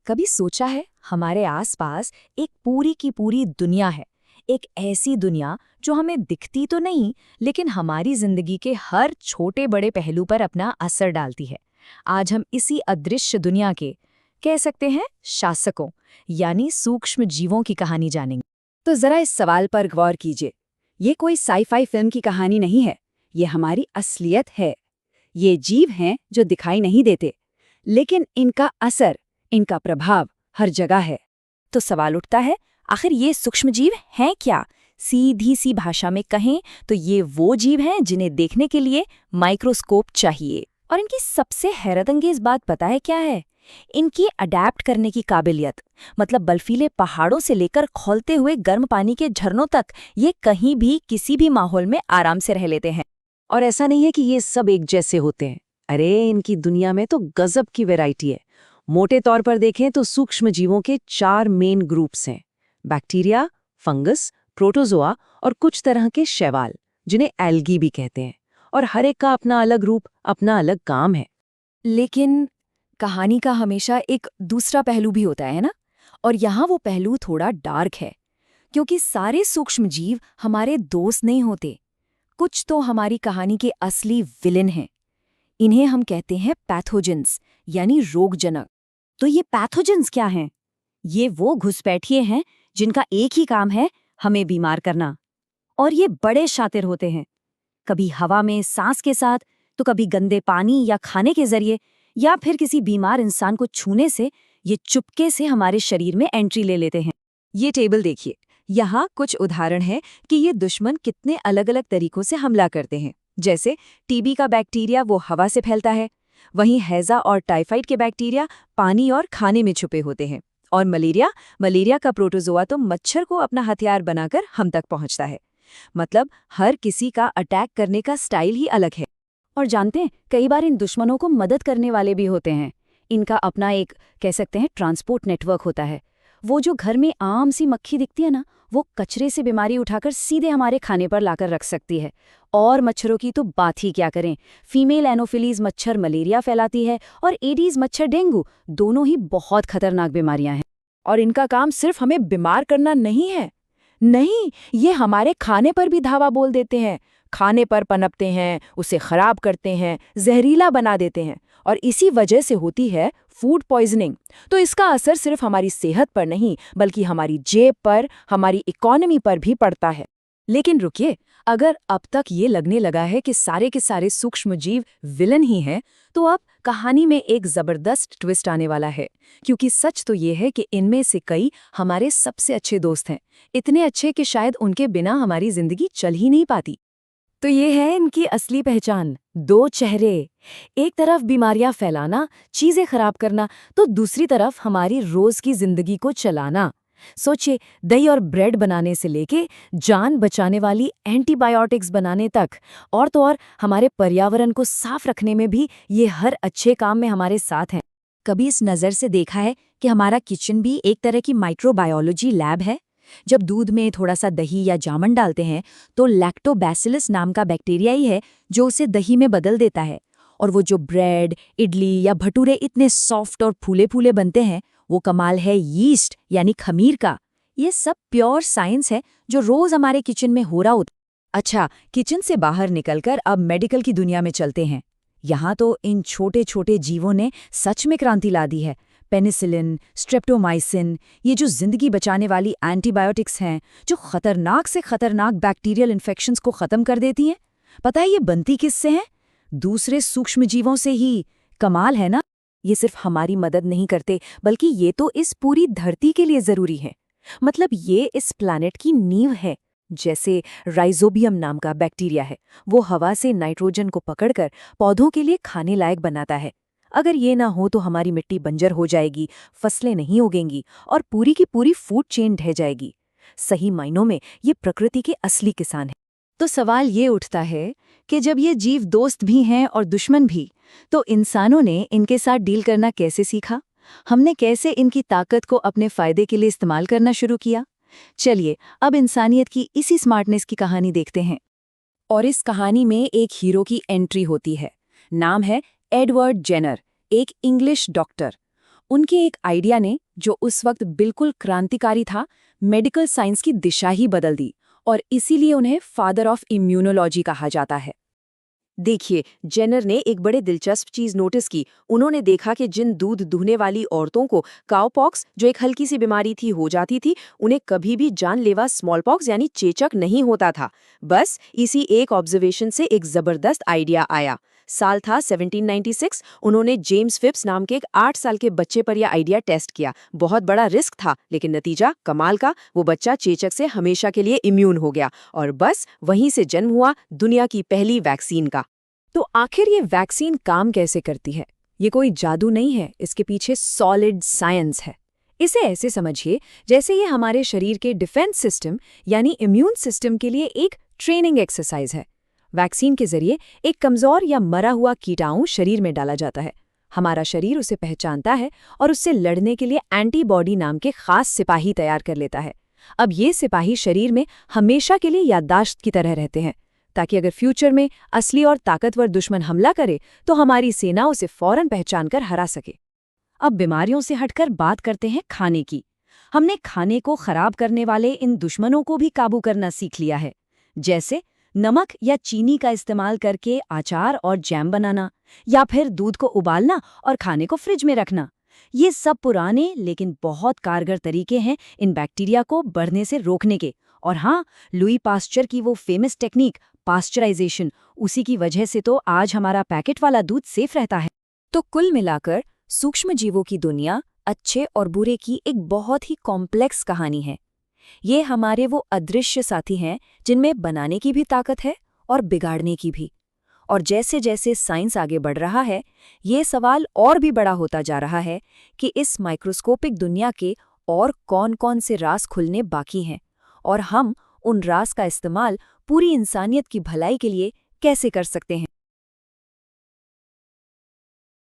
कभी सोचा है हमारे आसपास एक पूरी की पूरी दुनिया है। एक ऐसी दुनिया जो हमें दिखती तो नहीं, लेकिन हमारी जिंदगी के हर छोटे बड़े पहलू पर अपना असर डालती है। आज हम इसी अदृश्य दुनिया के, कह सकते हैं, शासकों यानी सूक्ष्म जीवों की कहानी जानेंगे। तो जरा इस सवाल पर गौर कीजिए। ये कोई साई-फाई फिल्म की कहानी नहीं है, ये हमारी असलियत है। ये जीव हैं जो दिखाई नहीं देते, लेकिन इनका असर, इनका प्रभाव हर जगह है। तो सवाल उठता है, आखिर ये सूक्ष्म जीव हैं क्या? सीधी सी भाषा में कहें तो ये वो जीव हैं जिन्हें देखने के लिए माइक्रोस्कोप चाहिए। और इनकी सबसे हैरतअंगेज बात पता है क्या है? इनकी अडैप्ट करने की काबिलियत। मतलब बर्फीले पहाड़ों से लेकर खौलते हुए गर्म पानी के झरनों तक ये कहीं भी किसी भी माहौल में आराम से रह लेते हैं। और ऐसा नहीं है कि ये सब एक जैसे होते हैं। अरे, इनकी दुनिया में तो गजब की वैरायटी है। मोटे तौर पर देखें तो सूक्ष्म जीवों के 4 मेन ग्रुप्स हैं: बैक्टीरिया, फंगस, प्रोटोजोआ और कुछ तरह के शैवाल, जिन्हें एल्गी भी कहते हैं। और हर एक का अपना अलग रूप, अपना अलग काम है। लेकिन कहानी का हमेशा एक दूसरा पहलू भी होता है ना? और यहाँ वो पहलू थोड़ा डार्क है, क्योंकि सारे सूक्ष्म जीव हमारे दोस्त नहीं होते। कुछ तो हमारी कहानी के असली विलेन हैं। इन्हें हम कहते हैं पैथोजेंस, यानी रोगजनक। तो ये पैथोजेंस क्या हैं? ये वो घुसपैठिए हैं जिनका एक ही काम है हमें बीमार करना। और ये बड़े शातिर होते हैं। कभी हवा में सांस के साथ, तो कभी गंदे पानी या खाने के जरिए, या फिर किसी बीमार इंसान को छूने से ये चुपके से हमारे शरीर में एंट्री ले लेते हैं। ये टेबल देखिए, यहाँ कुछ उदाहरण है कि ये दुश्मन कितने अलग अलग तरीकों से हमला करते हैं। जैसे टीबी का बैक्टीरिया वो हवा से फैलता है, वहीं हैजा और टाइफाइड के बैक्टीरिया पानी और खाने में छुपे होते हैं। और मलेरिया का प्रोटोजोआ तो मच्छर को अपना हथियार बनाकर हम तक पहुंचता है। मतलब हर किसी का अटैक करने का स्टाइल ही अलग है। और जानते हैं, कई बार इन दुश्मनों को मदद करने वाले भी होते हैं। इनका अपना एक, कह सकते हैं, ट्रांसपोर्ट नेटवर्क होता है। वो जो घर में आम सी मक्खी दिखती है ना, वो कचरे से बीमारी उठाकर सीधे हमारे खाने पर लाकर रख सकती है। और मच्छरों की तो बात ही क्या करें। फीमेल एनोफिलीज मच्छर मलेरिया फैलाती है, और एडीज मच्छर डेंगू, दोनों ही बहुत खतरनाक बीमारियां हैं। और इनका काम सिर्फ हमें बीमार करना नहीं है। नहीं, ये हमारे खाने पर भी धावा बोल देते हैं। खाने पर पनपते हैं, उसे खराब करते हैं, जहरीला बना देते हैं। और इसी वजह से होती है फूड पॉइजनिंग। तो इसका असर सिर्फ हमारी सेहत पर नहीं, बल्कि हमारी जेब पर, हमारी इकोनॉमी पर भी पड़ता है। लेकिन रुकिए, अगर अब तक ये लगने लगा है कि सारे के सारे सूक्ष्म जीव विलन ही हैं, तो अब कहानी में एक जबरदस्त ट्विस्ट आने वाला है। क्योंकि सच तो ये है कि इनमें से कई हमारे सबसे अच्छे दोस्त हैं। इतने अच्छे कि शायद उनके बिना हमारी जिंदगी चल ही नहीं पाती। तो ये है इनकी असली पहचान, 2 चेहरे। एक तरफ बीमारियां फैलाना, चीजें खराब करना, तो दूसरी तरफ हमारी रोज की जिंदगी को चलाना। सोचिए, दही और ब्रेड बनाने से लेके जान बचाने वाली एंटीबायोटिक्स बनाने तक, और तो और हमारे पर्यावरण को साफ रखने में भी ये हर अच्छे काम में हमारे साथ हैं। कभी इस नज़र से देखा है कि हमारा किचन भी एक तरह की माइक्रोबायोलॉजी लैब है? जब दूध में थोड़ा सा दही या जामन डालते हैं, तो लैक्टोबैसिलस नाम का बैक्टीरिया ही है जो उसे दही में बदल देता है। और वो जो ब्रेड, इडली या भटूरे इतने सॉफ्ट और फूले फूले बनते हैं, वो कमाल है यीस्ट यानी खमीर का। ये सब प्योर साइंस है जो रोज हमारे किचन में हो रहा होता। अच्छा, किचन से बाहर निकलकर अब मेडिकल की दुनिया में चलते हैं। यहाँ तो इन छोटे छोटे जीवों ने सच में क्रांति ला दी है। पेनिसिलिन, स्ट्रेप्टोमाइसिन, ये जो जिंदगी बचाने वाली एंटीबायोटिक्स हैं, जो खतरनाक से खतरनाक बैक्टीरियल इन्फेक्शंस को खत्म कर देती हैं। पता है ये बनती किससे हैं? दूसरे सूक्ष्म जीवों से ही। कमाल है ना? ये सिर्फ हमारी मदद नहीं करते, बल्कि ये तो इस पूरी धरती के लिए जरूरी है। मतलब ये इस प्लैनेट की नींव है। जैसे राइजोबियम नाम का बैक्टीरिया है, वो हवा से नाइट्रोजन को पकड़कर पौधों के लिए खाने लायक बनाता है। अगर ये ना हो तो हमारी मिट्टी बंजर हो जाएगी, फसलें नहीं उगेंगी और पूरी की पूरी फूड चेन ढह जाएगी। सही मायनों में ये प्रकृति के असली किसान हैं। तो सवाल ये उठता है कि जब ये जीव दोस्त भी हैं और दुश्मन भी, तो इंसानों ने इनके साथ डील करना कैसे सीखा? हमने कैसे इनकी ताकत को अपने फायदे के लिए इस्तेमाल करना शुरू किया? चलिए अब इंसानियत की इसी स्मार्टनेस की कहानी देखते हैं। और इस कहानी में एक हीरो की एंट्री होती है। नाम है एडवर्ड जेनर, एक इंग्लिश डॉक्टर। उनके एक आइडिया ने, जो उस वक्त बिल्कुल क्रांतिकारी था, मेडिकल साइंस की दिशा ही बदल दी, और इसीलिए उन्हें फादर ऑफ इम्यूनोलॉजी कहा जाता है। देखिए, जेनर ने एक बड़े दिलचस्प चीज नोटिस की। उन्होंने देखा कि जिन दूध दूहने वाली औरतों को काउपॉक्स, जो एक हल्की सी बीमारी थी, हो जाती थी, उन्हें कभी भी जानलेवा स्मॉलपॉक्स यानी चेचक नहीं होता था। बस इसी एक ऑब्जर्वेशन से एक जबरदस्त आइडिया आया। साल था 1796। उन्होंने जेम्स फिप्स नाम के एक 8 साल के बच्चे पर यह आइडिया टेस्ट किया। बहुत बड़ा रिस्क था, लेकिन नतीजा कमाल का। वो बच्चा चेचक से हमेशा के लिए इम्यून हो गया, और बस वहीं से जन्म हुआ दुनिया की पहली वैक्सीन का। तो आखिर ये वैक्सीन काम कैसे करती है? ये कोई जादू नहीं है, इसके पीछे सॉलिड साइंस है। इसे ऐसे समझिए जैसे ये हमारे शरीर के डिफेंस सिस्टम यानी इम्यून सिस्टम के लिए एक ट्रेनिंग एक्सरसाइज है। वैक्सीन के जरिए एक कमजोर या मरा हुआ कीटाणु शरीर में डाला जाता है। हमारा शरीर उसे पहचानता है और उससे लड़ने के लिए एंटीबॉडी नाम के खास सिपाही तैयार कर लेता है। अब ये सिपाही शरीर में हमेशा के लिए याददाश्त की तरह रहते हैं, ताकि अगर फ्यूचर में असली और ताकतवर दुश्मन हमला करे तो हमारी सेना उसे फौरन पहचानकर हरा सके। अब बीमारियों से हटकर बात करते हैं खाने की। हमने खाने को खराब करने वाले इन दुश्मनों को भी काबू करना सीख लिया है, जैसे नमक या चीनी का इस्तेमाल करके अचार और जैम बनाना, या फिर दूध को उबालना और खाने को फ्रिज में रखना। ये सब पुराने लेकिन बहुत कारगर तरीके हैं इन बैक्टीरिया को बढ़ने से रोकने के। और हाँ, लुई पास्चर की वो फेमस टेक्निक पास्चराइजेशन, उसी की वजह से तो आज हमारा पैकेट वाला दूध सेफ रहता है। तो कुल मिलाकर सूक्ष्म जीवों की दुनिया अच्छे और बुरे की एक बहुत ही कॉम्प्लेक्स कहानी है। ये हमारे वो अदृश्य साथी हैं जिनमें बनाने की भी ताकत है और बिगाड़ने की भी। और जैसे जैसे साइंस आगे बढ़ रहा है, ये सवाल और भी बड़ा होता जा रहा है कि इस माइक्रोस्कोपिक दुनिया के और कौन-कौन से राज खुलने बाकी हैं, और हम उन राज का इस्तेमाल पूरी इंसानियत की भलाई के लिए कैसे कर सकते हैं।